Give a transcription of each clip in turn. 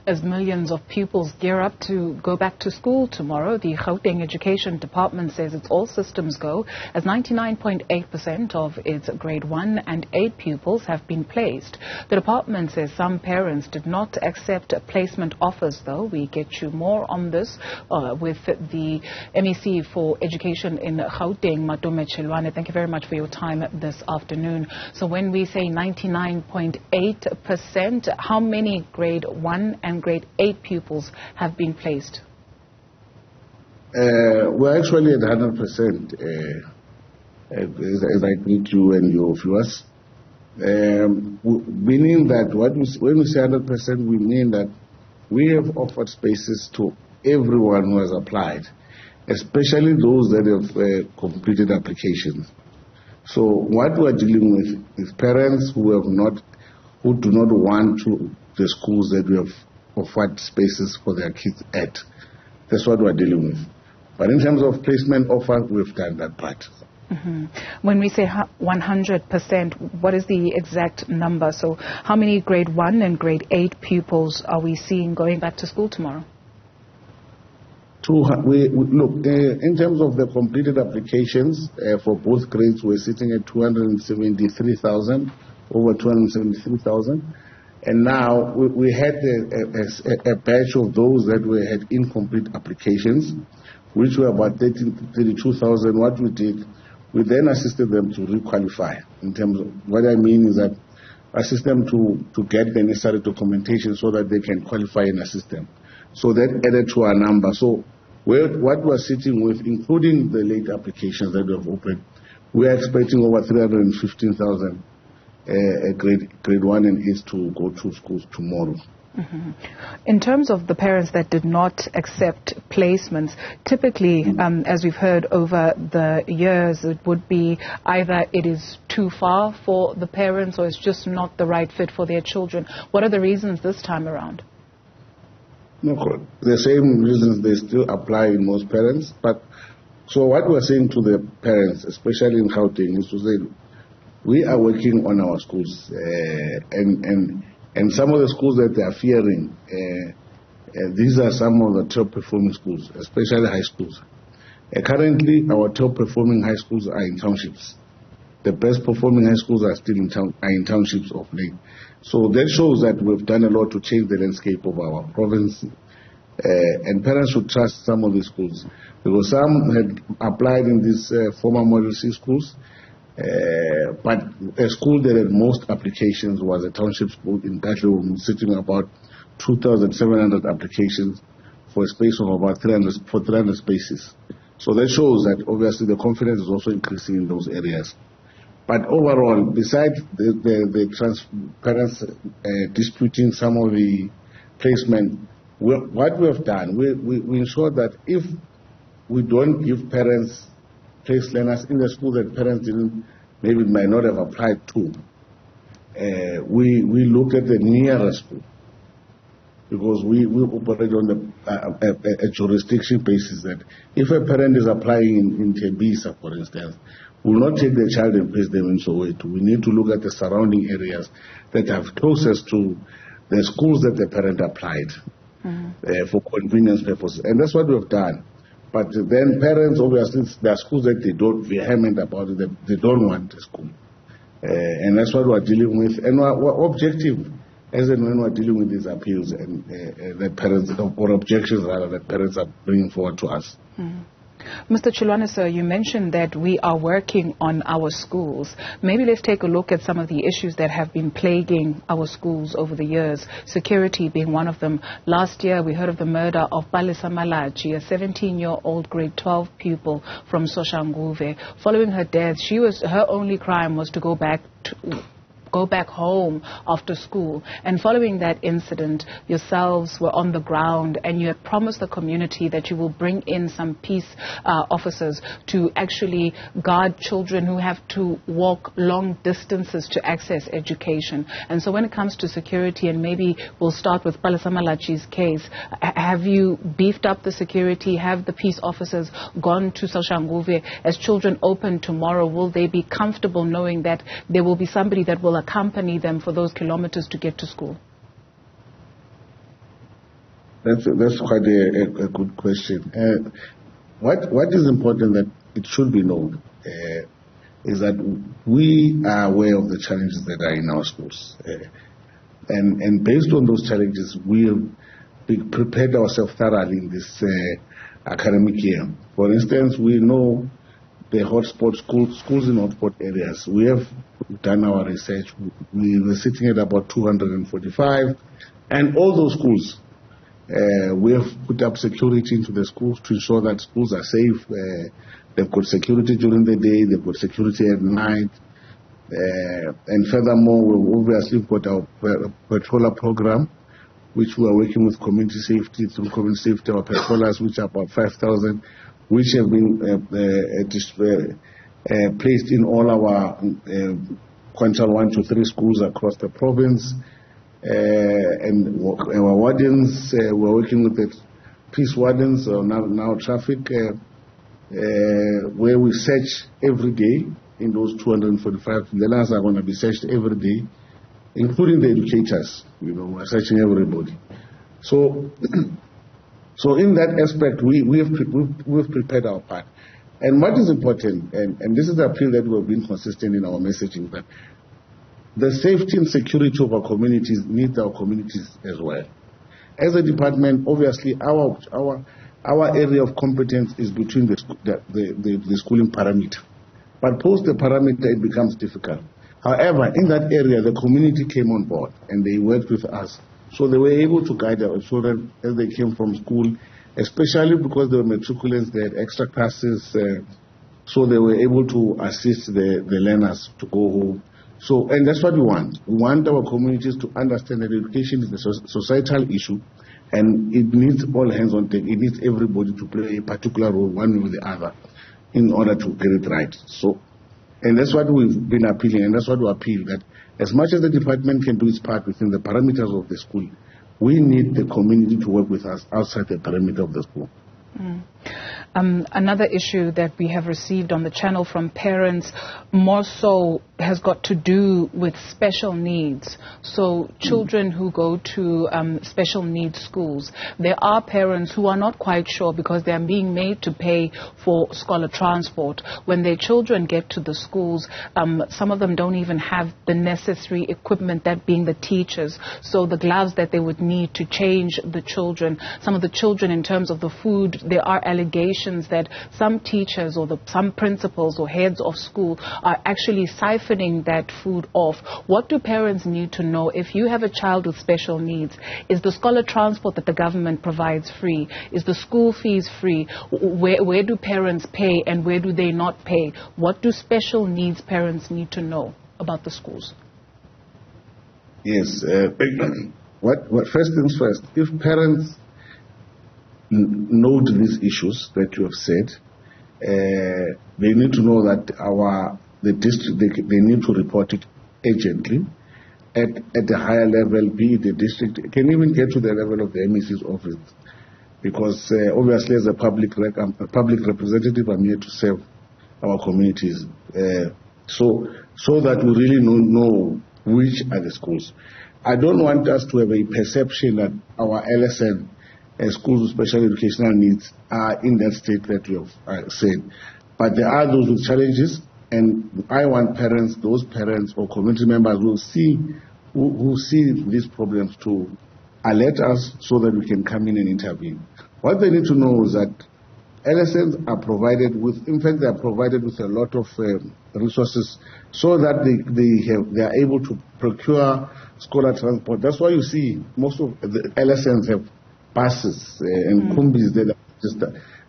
As millions of pupils gear up to go back to school tomorrow, the Gauteng Education Department says it's all systems go, as 99.8% of its grade 1 and 8 pupils have been placed. The department says some parents did not accept placement offers, though. We get you more on this with the MEC for Education in Gauteng, Matome Chiloane. Thank you very much for your time this afternoon. So when we say 99.8%, how many grade 1 and grade 8 pupils have been placed? We're actually at 100%, as I greet you and your viewers. Meaning that when we say 100%, we mean that we have offered spaces to everyone who has applied, especially those that have completed applications. So what we are dealing with is parents who do not want the schools that we have offered spaces for their kids at. That's what we are dealing with. But in terms of placement offer, we've done that part. Mm-hmm. When we say 100%, what is the exact number? So how many grade 1 and grade 8 pupils are we seeing going back to school tomorrow? Look, in terms of the completed applications for both grades, we're sitting at 273,000, over 273,000. And now we had a batch of those that had incomplete applications, which were about 32,000. What we did, we then assisted them to requalify. In terms of what I mean is that assist them to get the necessary documentation so that they can qualify in a system. So that added to our number. So what we're sitting with, including the late applications that we have opened, we are expecting over 315,000 grade 1 and 8 to go to schools tomorrow. Mm-hmm. In terms of the parents that did not accept placements, typically, as we've heard over the years, it would be either it is too far for the parents or it's just not the right fit for their children. What are the reasons this time around? No, the same reasons they still apply in most parents. But so what we're saying to the parents, especially in Gauteng, is to say we are working on our schools, and some of the schools that they are fearing, these are some of the top performing schools, especially high schools. Currently, our top performing high schools are in townships. The best performing high schools are still in townships of late. So that shows that we've done a lot to change the landscape of our province. And parents should trust some of these schools, because some had applied in these former Model C schools. But a school that had most applications was a township school in Gauteng, sitting about 2,700 applications for a space of about 300 spaces. So that shows that obviously the confidence is also increasing in those areas. But overall, besides the parents disputing some of the placement, what we have done, we ensure that if we don't give parents place learners in the school that parents might not have applied to, we look at the nearest school, because we operate on a jurisdiction basis that if a parent is applying in Tembisa, for instance, we will not take the child and place them in Soweto. We need to look at the surrounding areas that are closest to the schools that the parent applied for convenience purposes. And that's what we have done. But then parents, obviously, there are schools that they don't vehement about it, they don't want the school. And that's what we're dealing with. And we're objective as and when we're dealing with these appeals and that parents, or objections rather, that parents are bringing forward to us. Mr. Chiloane, sir, you mentioned that we are working on our schools. Maybe let's take a look at some of the issues that have been plaguing our schools over the years, security being one of them. Last year, we heard of the murder of Palesa Malachi, a 17-year-old grade 12 pupil from Soshanguve. Following her death, her only crime was to go back home after school. And following that incident, yourselves were on the ground and you had promised the community that you will bring in some peace officers to actually guard children who have to walk long distances to access education. And so when it comes to security, and maybe we'll start with Palesa Malachi's case, have you beefed up the security? Have the peace officers gone to Soshanguve? As children open tomorrow, will they be comfortable knowing that there will be somebody that will accompany them for those kilometers to get to school? That's quite a good question. What is important that it should be known is that we are aware of the challenges that are in our schools. And based on those challenges, we have prepared ourselves thoroughly in this academic year. For instance, we know the hotspot schools in hotspot areas. We have done our research. We were sitting at about 245, and all those schools, we have put up security into the schools to ensure that schools are safe. They've got security during the day, they've got security at night. And furthermore, we've obviously got our patroller program, which we are working with community safety. Through community safety, our patrollers, which are about 5,000, which have been placed in all our quintile 1 to 3 schools across the province. And our wardens, we're working with the peace wardens, now traffic, where we search every day in those 245. The learners are going to be searched every day, including the educators. We're searching everybody. So in that aspect, we've prepared our part. And what is important, and this is the appeal that we've been consistent in our messaging, that the safety and security of our communities needs our communities as well. As a department, obviously, our area of competence is between the schooling parameter. But post the parameter, it becomes difficult. However, in that area, the community came on board and they worked with us. So they were able to guide our children as they came from school, especially because they were matriculants, they had extra classes, so they were able to assist the learners to go home. So, and that's what we want. We want our communities to understand that education is a societal issue, and it needs all hands on deck. It needs everybody to play a particular role, one or the other, in order to get it right. So, and that's what we've been appealing, and that's what we appeal, that as much as the department can do its part within the parameters of the school, we need the community to work with us outside the perimeter of the school. Another issue that we have received on the channel from parents more so has got to do with special needs. So children who go to special needs schools, there are parents who are not quite sure because they are being made to pay for scholar transport. When their children get to the schools, some of them don't even have the necessary equipment, that being the teachers. So the gloves that they would need to change the children, some of the children in terms of the food, there are allegations that some teachers or some principals or heads of school are actually siphoning that food off. What do parents need to know? If you have a child with special needs, is the scholar transport that the government provides free? Is the school fees free? Where do parents pay and where do they not pay? What do special needs parents need to know about the schools? Yes. What first things first, if parents note these issues that you have said, they need to know that the district, they need to report it urgently at a higher level, be it the district, it can even get to the level of the MEC's office, because obviously as a public representative, I'm here to serve our communities, so that we really know which are the schools. I don't want us to have a perception that our LSN schools with special educational needs are in that state that you have said. But there are those with challenges, and I want parents, those parents or community members who see these problems to alert us so that we can come in and intervene. What they need to know is that LSNs are provided with, in fact, they are provided with a lot of resources so that they are able to procure scholar transport. That's why you see most of the LSNs have buses and combis that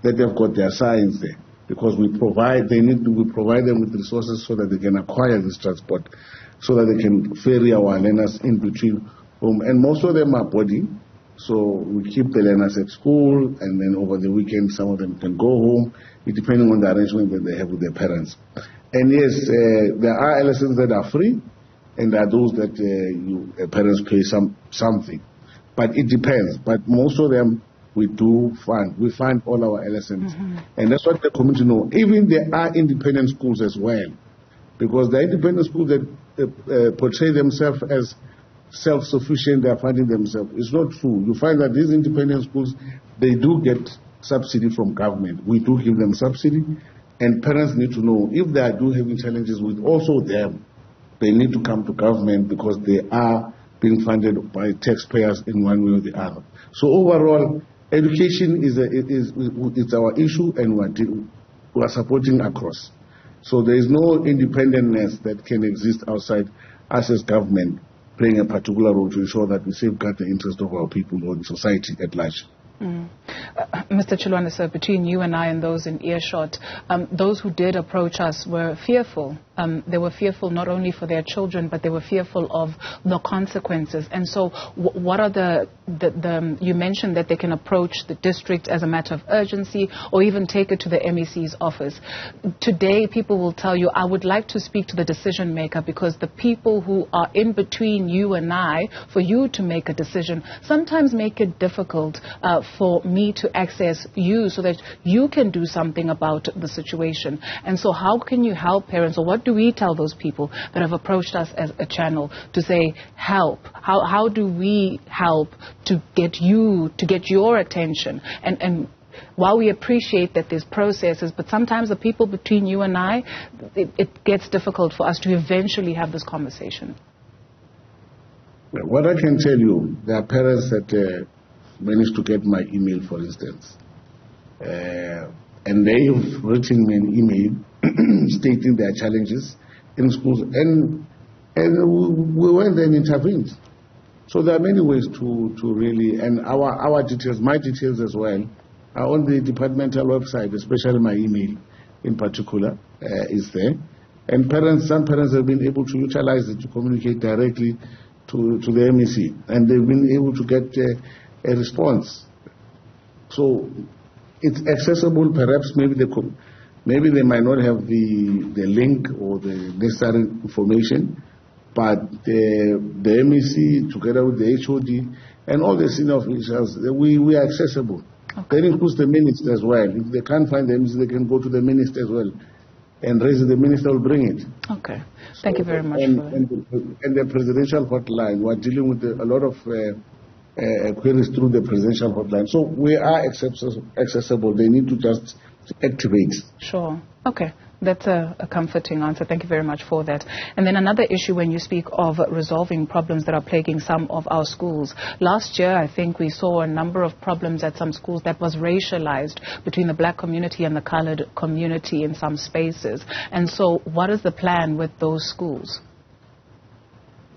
they've got their signs there, because we provide them with resources so that they can acquire this transport, so that they can ferry our learners in between home. And most of them are boarding, so we keep the learners at school, and then over the weekend some of them can go home, depending on the arrangement that they have with their parents. And yes, there are LSNs that are free, and there are those that parents pay something. But it depends. But most of them we do fund. We fund all our LSMs. And that's what the community know. Even there are independent schools as well. Because the independent schools that portray themselves as self-sufficient, they are funding themselves. It's not true. You find that these independent schools, they do get subsidy from government. We do give them subsidy, and parents need to know if they are do having challenges with also them, they need to come to government because they are being funded by taxpayers in one way or the other. So overall, education it's our issue, and we are supporting across. So there is no independentness that can exist outside us as government playing a particular role to ensure that we safeguard the interest of our people or the society at large. Mr. Chiloane, sir, between you and I and those in earshot, those who did approach us were fearful. They were fearful not only for their children, but they were fearful of the consequences. And so what are you mentioned that they can approach the district as a matter of urgency or even take it to the MEC's office. Today, people will tell you, I would like to speak to the decision maker because the people who are in between you and I, for you to make a decision, sometimes make it difficult for me to access you so that you can do something about the situation. And so how can you help parents, or what do we tell those people that have approached us as a channel to say, help? How do we help to get your attention? And while we appreciate that there's processes, but sometimes the people between you and I, it gets difficult for us to eventually have this conversation. What I can tell you, there are parents that managed to get my email, for instance, and they've written me an email stating their challenges in schools, and we went there and intervened. So there are many ways to really, and our details, my details as well, are on the departmental website, especially my email in particular is there. And some parents have been able to utilize it to communicate directly to the MEC, and they've been able to get a response. So it's accessible. Perhaps maybe they might not have the link or the necessary information, but the MEC together with the HOD and all the senior officials, we are accessible. Okay. That includes the minister as well. If they can't find the MEC, they can go to the minister as well and raise it. The minister will bring it. Okay. Thank you very much. And the presidential hotline, we're dealing with a lot of queries through the presidential hotline. So we are accessible. They need to just activate. Sure. Okay. That's a comforting answer. Thank you very much for that. And then another issue when you speak of resolving problems that are plaguing some of our schools. Last year, I think we saw a number of problems at some schools that was racialized between the black community and the colored community in some spaces. And so what is the plan with those schools?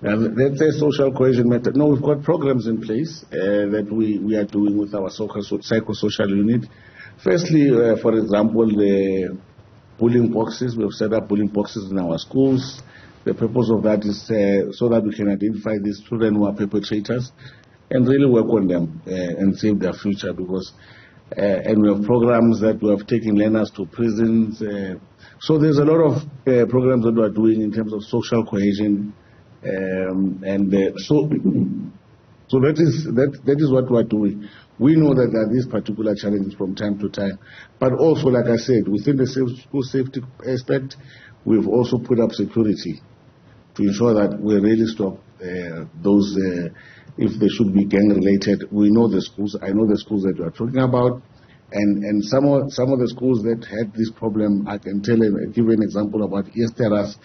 That's a social cohesion method. No, we've got programs in place that we are doing with our psychosocial unit. Firstly, for example, the bullying boxes. We have set up bullying boxes in our schools. The purpose of that is so that we can identify these children who are perpetrators and really work on them and save their future. Because and we have programs that we have taken learners to prisons. So there's a lot of programs that we are doing in terms of social cohesion. So that is what we are doing. We know that there are these particular challenges from time to time, but also, like I said, within the school safety aspect, we've also put up security to ensure that we really stop those, if they should be gang related. We know the schools. I know the schools that you are talking about, and some of the schools that had this problem, I can give an example about Esteras,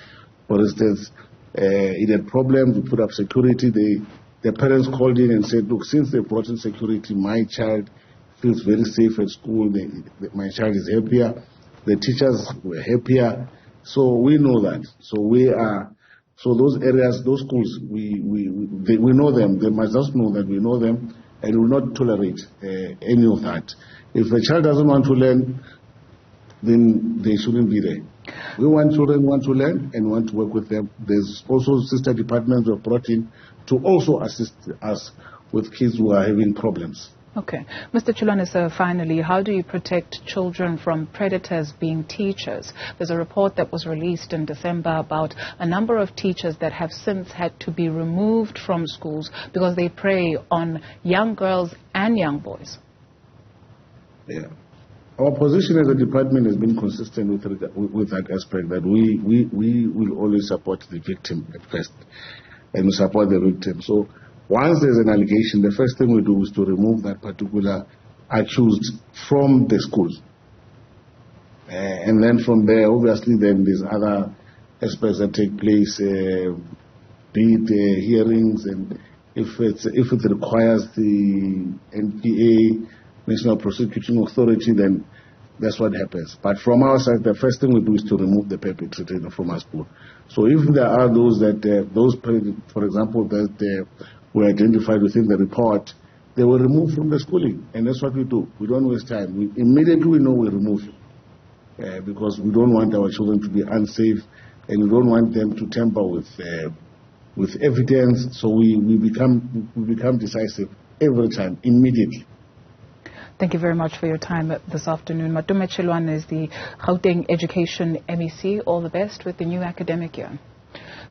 for instance. It had problems. We put up security. The parents called in and said, look, since they brought in security, my child feels very safe at school. My child is happier. The teachers were happier. So we know that. So those areas, those schools, we know them. They must just know that we know them and will not tolerate any of that. If a child doesn't want to learn, then they shouldn't be there. We want children who want to learn and want to work with them. There's also sister departments we have brought in to also assist us with kids who are having problems. Okay. Mr. Chiloane, sir, finally, how do you protect children from predators being teachers? There's a report that was released in December about a number of teachers that have since had to be removed from schools because they prey on young girls and young boys. Yeah. Our position as a department has been consistent with that aspect, that we will always support the victim at first. and we support the victim. So once there's an allegation, the first thing we do is to remove that particular accused from the school. And then from there, obviously, then there's other aspects that take place, be it hearings, and if it requires the NPA, National Prosecuting Authority, then that's what happens. But from our side, the first thing we do is to remove the perpetrator from our school. So if there are those that, for example, that were identified within the report, they were removed from the schooling, and that's what we do. We don't waste time. Immediately we know we remove you. Because we don't want our children to be unsafe, and we don't want them to tamper with evidence. So we become decisive every time, immediately. Thank you very much for your time this afternoon. Matome Chiloane is the Gauteng Education MEC. All the best with the new academic year.